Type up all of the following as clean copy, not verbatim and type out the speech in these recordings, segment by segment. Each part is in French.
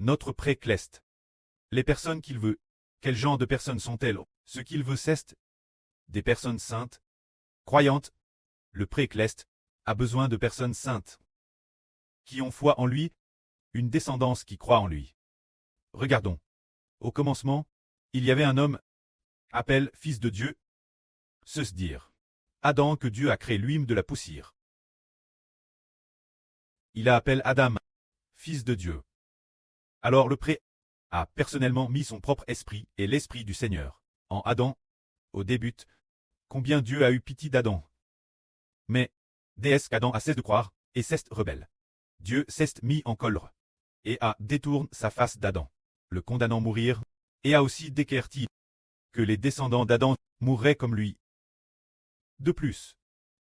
notre pré-cleste. Les personnes qu'il veut, quel genre de personnes sont-elles? Ce qu'il veut, c'est des personnes saintes, croyantes. Le pré-cleste a besoin de personnes saintes, qui ont foi en lui, une descendance qui croit en lui. Regardons. Au commencement, il y avait un homme, appelé fils de Dieu, se dire. Adam que Dieu a créé lui-même de la poussière. Il a appelé Adam, fils de Dieu. Alors le pré a personnellement mis son propre esprit et l'esprit du Seigneur en Adam, au début. Combien Dieu a eu pitié d'Adam. Mais, dès qu'Adam a cessé de croire, et s'est rebelle. Dieu s'est mis en colère, et a détourné sa face d'Adam, le condamnant à mourir, et a aussi décrété que les descendants d'Adam mourraient comme lui. De plus,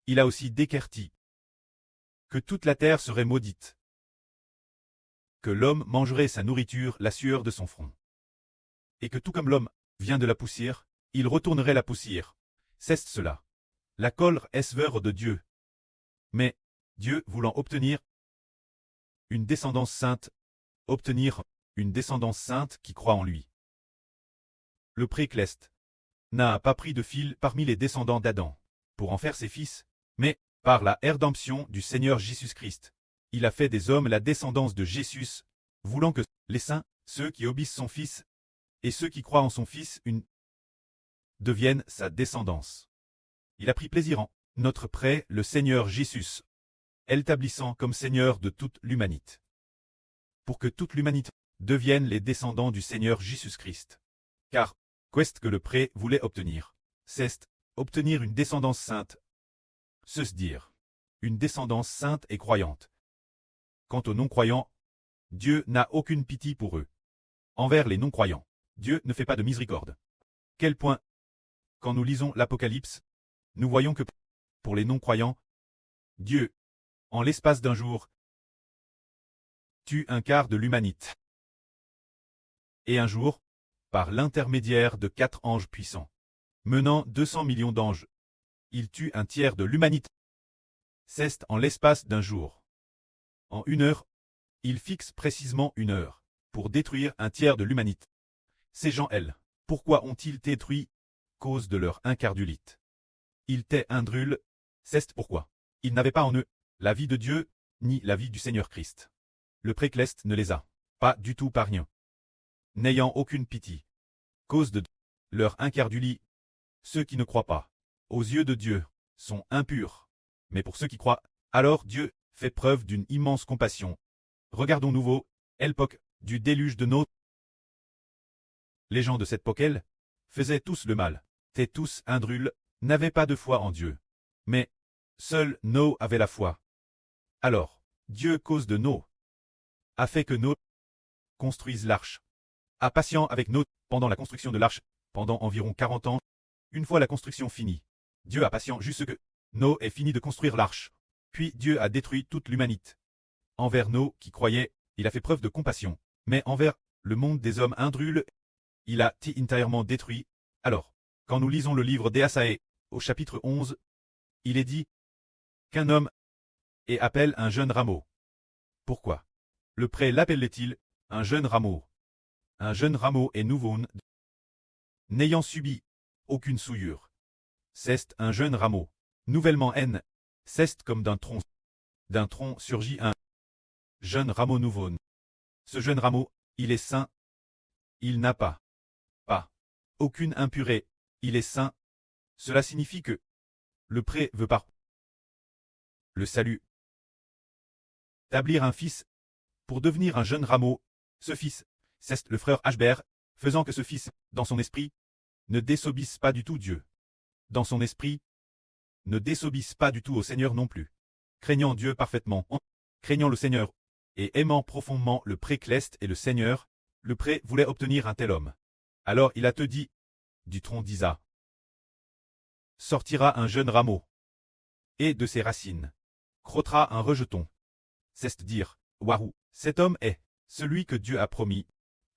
il a aussi décrété que toute la terre serait maudite, que l'homme mangerait sa nourriture, la sueur de son front, et que tout comme l'homme vient de la poussière, il retournerait la poussière. C'est cela. La colère est sévère de Dieu. Mais, Dieu voulant obtenir une descendance sainte, obtenir une descendance sainte qui croit en lui. Le pré-cleste n'a pas pris de fil parmi les descendants d'Adam pour en faire ses fils, mais, par la rédemption du Seigneur Jésus-Christ, il a fait des hommes la descendance de Jésus, voulant que les saints, ceux qui obéissent son Fils, et ceux qui croient en son Fils, deviennent sa descendance. Il a pris plaisir en notre prêt, le Seigneur Jésus, établissant comme Seigneur de toute l'humanité, pour que toute l'humanité devienne les descendants du Seigneur Jésus-Christ. Car, qu'est-ce que le prêt voulait obtenir? C'est obtenir une descendance sainte, se dire, une descendance sainte et croyante. Quant aux non-croyants, Dieu n'a aucune pitié pour eux. Envers les non-croyants, Dieu ne fait pas de miséricorde. Quel point? Quand nous lisons l'Apocalypse, nous voyons que, pour les non-croyants, Dieu, en l'espace d'un jour, tue un quart de l'humanité. Et un jour, par l'intermédiaire de 4 anges puissants, menant 200 millions d'anges, il tue un tiers de l'humanité. C'est en l'espace d'un jour. En 1 heure, il fixe précisément 1 heure, pour détruire un tiers de l'humanité. Ces gens, elles, pourquoi ont-ils détruit? Cause de leur incrédulité. Ils étaient indrules, c'est pourquoi. Ils n'avaient pas en eux la vie de Dieu, ni la vie du Seigneur Christ. Le pré-cleste ne les a pas du tout par rien. N'ayant aucune pitié. Cause de leur incrédulité. Ceux qui ne croient pas, aux yeux de Dieu, sont impurs. Mais pour ceux qui croient, alors Dieu fait preuve d'une immense compassion. Regardons nouveau, l'époque du déluge de Noé. Les gens de cette époque, faisaient tous le mal, étaient tous indrules, n'avaient pas de foi en Dieu. Mais, seul Noé avait la foi. Alors, Dieu, cause de Noé, a fait que Noé construise l'arche. A patient avec Noé pendant la construction de l'arche, pendant environ 40 ans. Une fois la construction finie, Dieu a patient jusqu'à ce que Noé ait fini de construire l'arche. Puis Dieu a détruit toute l'humanité. Envers Noé qui croyait, il a fait preuve de compassion, mais envers le monde des hommes indrules, il a entièrement détruit. Alors, quand nous lisons le livre d'Ésaïe, au chapitre 11, il est dit qu'un homme et appelle un jeune rameau. Pourquoi? Le pré l'appelait-il un jeune rameau? Un jeune rameau est nouveau, n'ayant subi aucune souillure. C'est un jeune rameau, nouvellement haine. C'est comme d'un tronc surgit un jeune rameau nouveau. Ce jeune rameau, il est saint. Il n'a pas aucune impurité. Il est saint. Cela signifie que le pré veut par le salut établir un fils pour devenir un jeune rameau. Ce fils, c'est le frère Hbert, faisant que ce fils, dans son esprit, ne désobéisse pas du tout Dieu. Dans son esprit, ne désobéisse pas du tout au Seigneur non plus. Craignant Dieu parfaitement, craignant le Seigneur, et aimant profondément le pré-cleste et le Seigneur, le pré voulait obtenir un tel homme. Alors il a te dit, du tronc d'Isa sortira un jeune rameau, et de ses racines croîtra un rejeton. C'est dire, waouh, cet homme est celui que Dieu a promis,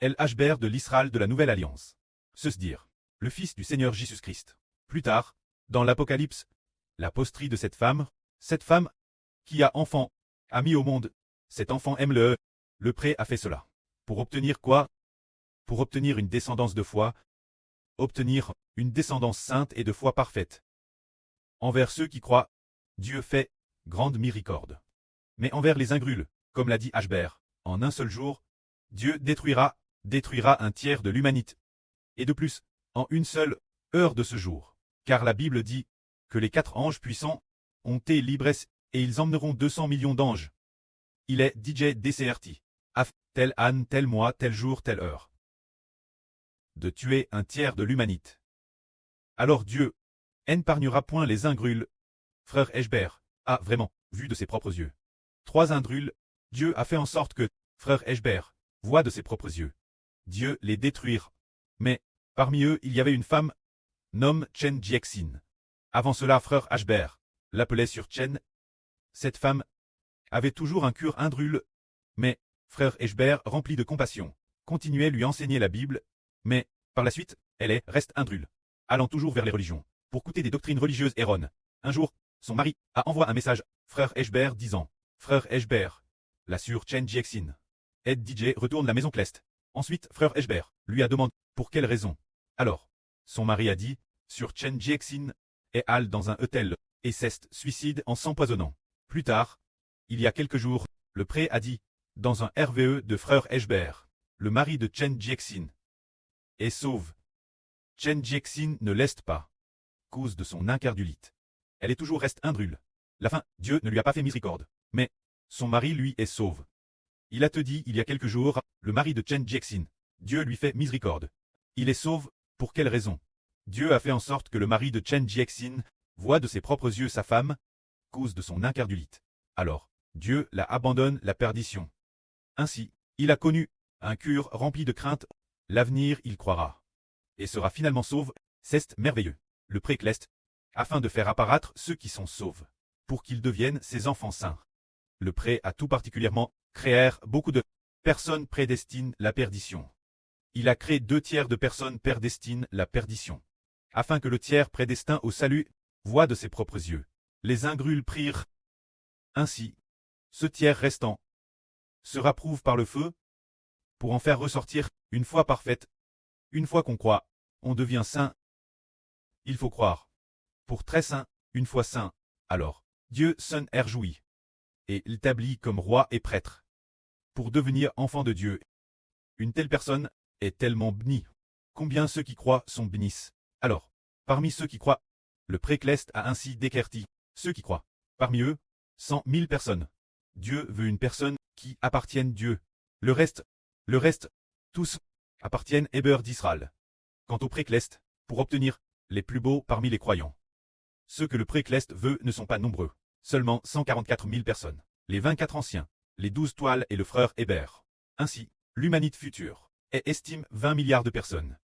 Hbert de l'Israël de la Nouvelle Alliance. Se dire, le Fils du Seigneur Jésus-Christ. Plus tard, dans l'Apocalypse, la posterie de cette femme qui a enfant, a mis au monde, cet enfant aime le pré a fait cela. Pour obtenir quoi? Pour obtenir une descendance de foi, obtenir une descendance sainte et de foi parfaite. Envers ceux qui croient, Dieu fait grande miséricorde. Mais envers les ingrules, comme l'a dit Ashbert, en un seul jour, Dieu détruira un tiers de l'humanité. Et de plus, en une seule heure de ce jour. Car la Bible dit que les 4 anges puissants ont été l'ivresse et ils emmeneront 200 millions d'anges. Il est DJ DCRT. Af, tel âne, tel mois, tel jour, telle heure. De tuer un tiers de l'humanité. Alors Dieu n'épargnera point les ingrules. Frère Ashbert a vraiment vu de ses propres yeux. 3 ingrules, Dieu a fait en sorte que, frère Ashbert, voit de ses propres yeux. Dieu les détruire. Mais, parmi eux, il y avait une femme, nomme Chen Jiexin. Avant cela, frère Ashbert l'appelait sur Chen. Cette femme avait toujours un cœur indrule, mais, frère Ashbert, rempli de compassion, continuait lui enseigner la Bible, mais, par la suite, reste indrule, allant toujours vers les religions, pour coûter des doctrines religieuses erronées. Un jour, son mari a envoyé un message, frère Ashbert disant, frère Ashbert, la sur Chen Jiexin. Ed DJ retourne la maison Clest. Ensuite, frère Ashbert lui a demandé, pour quelle raison? Alors, son mari a dit, sur Chen Jiexin, est allé dans un hôtel, et s'est suicide en s'empoisonnant. Plus tard, il y a quelques jours, le prêtre a dit, dans un RVE de frère Ashbert, le mari de Chen Jiexin est sauve. Chen Jiexin ne l'est pas, cause de son incardulite. Elle est toujours reste indrule. La fin, Dieu ne lui a pas fait miséricorde, mais son mari lui est sauve. Il a te dit il y a quelques jours, le mari de Chen Jiexin, Dieu lui fait miséricorde. Il est sauve, pour quelle raison? Dieu a fait en sorte que le mari de Chen Jiexin voit de ses propres yeux sa femme, cause de son incardulite. Alors, Dieu la abandonne la perdition. Ainsi, il a connu un cœur rempli de crainte, l'avenir il croira. Et sera finalement sauve, c'est merveilleux. Le précleste, afin de faire apparaître ceux qui sont sauves, pour qu'ils deviennent ses enfants saints. Le pré a tout particulièrement créé beaucoup de personnes prédestinent la perdition. Il a créé 2 tiers de personnes prédestinent la perdition, afin que le tiers prédestin au salut voie de ses propres yeux. Les ingrules prirent. Ainsi, ce tiers restant sera prouvé par le feu, pour en faire ressortir une foi parfaite. Une fois qu'on croit, on devient saint. Il faut croire. Pour très saint, une fois saint, alors, Dieu s'en réjouit, et l'établit comme roi et prêtre. Pour devenir enfant de Dieu, une telle personne est tellement bénie. Combien ceux qui croient sont bénissent. Alors, parmi ceux qui croient, le précleste a ainsi décrété, ceux qui croient. Parmi eux, 100 000 personnes. Dieu veut une personne qui appartienne Dieu. Le reste, tous, appartiennent Héber d'Israël. Quant au précleste, pour obtenir les plus beaux parmi les croyants. Ceux que le précleste veut ne sont pas nombreux. Seulement 144 000 personnes. Les 24 anciens, les 12 toiles et le frère Héber. Ainsi, l'humanité future estime 20 milliards de personnes.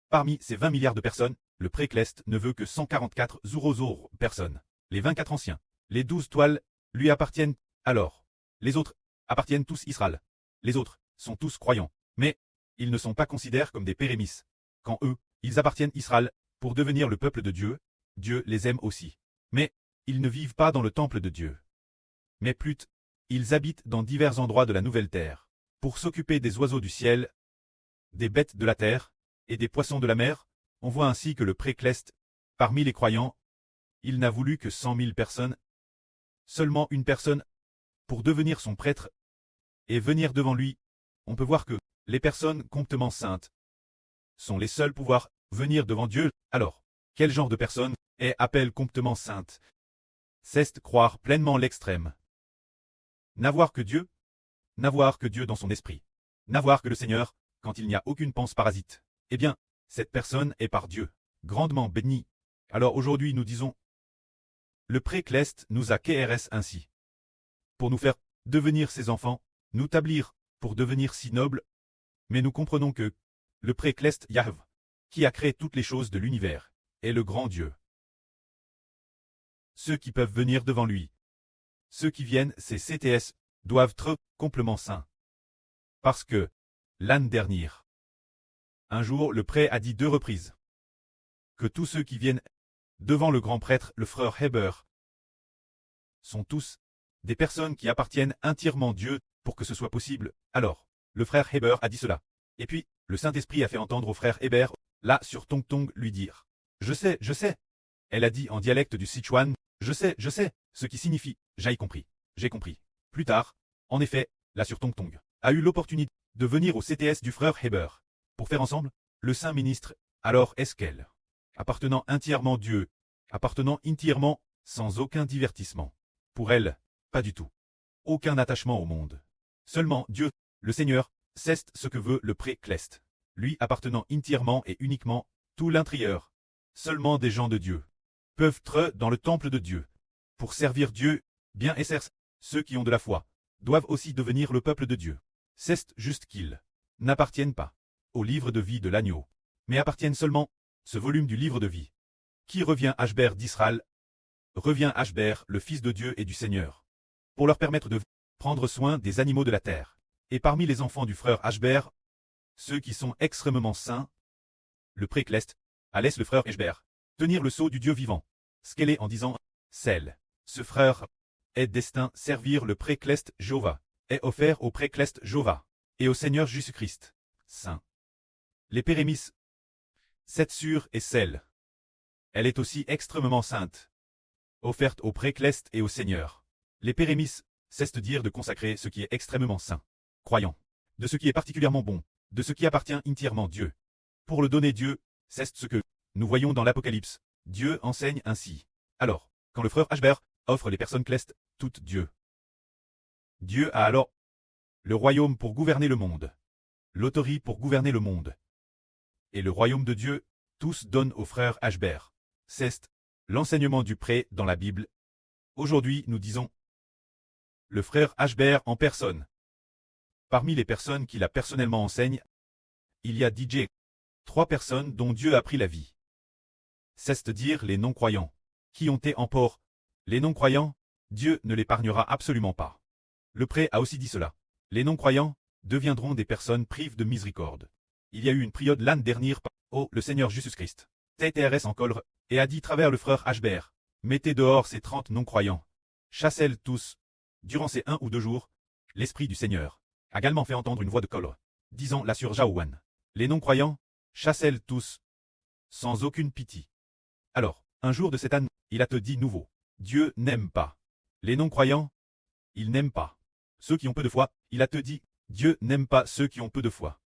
Parmi ces 20 milliards de personnes, le précleste ne veut que 144 zourozor personnes. Les 24 anciens, les 12 toiles, lui appartiennent. Alors, les autres appartiennent tous Israël. Les autres sont tous croyants, mais ils ne sont pas considérés comme des pérémisses. Quand eux, ils appartiennent Israël, pour devenir le peuple de Dieu, Dieu les aime aussi. Mais, ils ne vivent pas dans le temple de Dieu. Mais plutôt, ils habitent dans divers endroits de la nouvelle terre, pour s'occuper des oiseaux du ciel, des bêtes de la terre, et des poissons de la mer. On voit ainsi que le précleste, parmi les croyants, il n'a voulu que 100 000 personnes, seulement une personne, pour devenir son prêtre, et venir devant lui. On peut voir que les personnes complètement saintes sont les seules pouvoir venir devant Dieu. Alors, quel genre de personne est appelée complètement sainte? C'est croire pleinement l'extrême. N'avoir que Dieu dans son esprit. N'avoir que le Seigneur, quand il n'y a aucune pensée parasite. Eh bien, cette personne est par Dieu, grandement bénie. Alors aujourd'hui nous disons, le précleste nous a KRS ainsi. Pour nous faire devenir ses enfants, nous établir pour devenir si nobles. Mais nous comprenons que le précleste Yahvé, qui a créé toutes les choses de l'univers, est le grand Dieu. Ceux qui peuvent venir devant lui, ceux qui viennent, ces CTS, doivent être complètement saints. Parce que, l'année dernière, un jour le prêtre a dit 2 reprises que tous ceux qui viennent devant le grand prêtre, le frère Héber, sont tous des personnes qui appartiennent entièrement Dieu pour que ce soit possible. Alors, Le frère Heber a dit cela. Et puis, le Saint-Esprit a fait entendre au frère Heber, là sur Tong Tong, lui dire. Je sais, je sais. Elle a dit en dialecte du Sichuan, je sais, ce qui signifie, j'ai compris, j'ai compris. Plus tard, en effet, là sur Tong Tong, a eu l'opportunité de venir au CTS du frère Heber, pour faire ensemble, le Saint Ministre, alors est-ce qu'elle, appartenant entièrement Dieu, appartenant entièrement, sans aucun divertissement. Pour elle, pas du tout. Aucun attachement au monde. Seulement Dieu, le Seigneur, c'est ce que veut le pré-Clest. Lui appartenant entièrement et uniquement, tout l'intérieur. Seulement des gens de Dieu peuvent être dans le temple de Dieu. Pour servir Dieu, bien et certes, ceux qui ont de la foi, doivent aussi devenir le peuple de Dieu. C'est juste qu'ils n'appartiennent pas au livre de vie de l'agneau, mais appartiennent seulement, ce volume du livre de vie. Qui revient Ashber d'Israël, revient Ashber, le Fils de Dieu et du Seigneur, pour leur permettre de prendre soin des animaux de la terre. Et parmi les enfants du frère Ashber, ceux qui sont extrêmement saints, le pré-Clest, laisse le frère Ashber tenir le sceau du Dieu vivant. Ce qu'elle est en disant, celle, ce frère, est destin servir le pré-Clest Jéhovah, est offert au pré-Clest Jéhovah, et au Seigneur Jésus-Christ, saint. Les pérémis, cette sûre est celle. Elle est aussi extrêmement sainte, offerte au pré-Clest et au Seigneur. Les pérémis, c'est-à-dire de consacrer ce qui est extrêmement saint, croyant, de ce qui est particulièrement bon, de ce qui appartient entièrement Dieu. Pour le donner Dieu, c'est ce que nous voyons dans l'Apocalypse. Dieu enseigne ainsi. Alors, quand le frère Ashber offre les personnes Clest, toutes Dieu. Dieu a alors le royaume pour gouverner le monde, l'autorité pour gouverner le monde. Et le royaume de Dieu, tous donnent au frère Ashber. C'est l'enseignement du pré dans la Bible. Aujourd'hui, nous disons le frère Ashber en personne. Parmi les personnes qu'il a personnellement enseigne, il y a DJ, 3 personnes dont Dieu a pris la vie. C'est-à-dire les non-croyants, qui ont été en port. Les non-croyants, Dieu ne l'épargnera absolument pas. Le pré a aussi dit cela. Les non-croyants deviendront des personnes privées de miséricorde. Il y a eu une période l'année dernière par le Seigneur Jésus-Christ, TTRS en colre, et a dit travers le frère Ashber, mettez dehors ces 30 non-croyants. Chassez-les tous. Durant ces 1 ou 2 jours, l'Esprit du Seigneur a également fait entendre une voix de colre, disant là sur Jaouan. Les non-croyants, chassez-les tous, sans aucune pitié. Alors, un jour de cette année, il a te dit nouveau. Dieu n'aime pas les non-croyants, il n'aime pas ceux qui ont peu de foi, il a te dit, Dieu n'aime pas ceux qui ont peu de foi.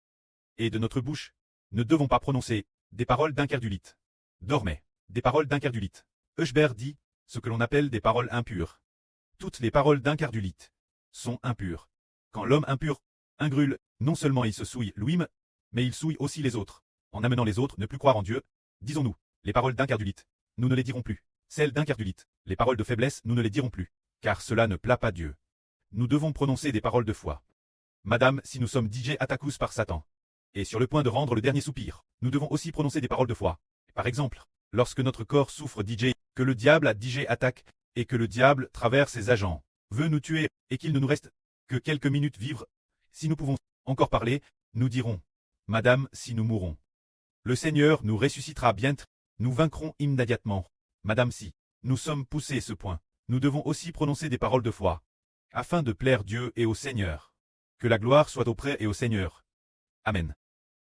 Et de notre bouche, ne devons pas prononcer des paroles d'incrédulite. Dormez, des paroles d'incrédulite. Ashber dit, ce que l'on appelle des paroles impures. Toutes les paroles d'incrédulite sont impures. Quand l'homme impur, ingrule, non seulement il se souille lui-même, mais il souille aussi les autres. En amenant les autres ne plus croire en Dieu, disons-nous, les paroles d'incrédulite, nous ne les dirons plus. Celles d'incrédulite, les paroles de faiblesse, nous ne les dirons plus. Car cela ne plaît pas Dieu. Nous devons prononcer des paroles de foi. Madame, si nous sommes DJ Atacus par Satan, et sur le point de rendre le dernier soupir, nous devons aussi prononcer des paroles de foi. Par exemple, lorsque notre corps souffre DJ, que le diable a DJ attaque, et que le diable, travers ses agents, veut nous tuer, et qu'il ne nous reste que quelques minutes vivre, si nous pouvons encore parler, nous dirons, Madame, si nous mourons, le Seigneur nous ressuscitera bientôt, nous vaincrons immédiatement. Madame, si nous sommes poussés à ce point, nous devons aussi prononcer des paroles de foi, afin de plaire Dieu et au Seigneur. Que la gloire soit auprès et au Seigneur. Amen.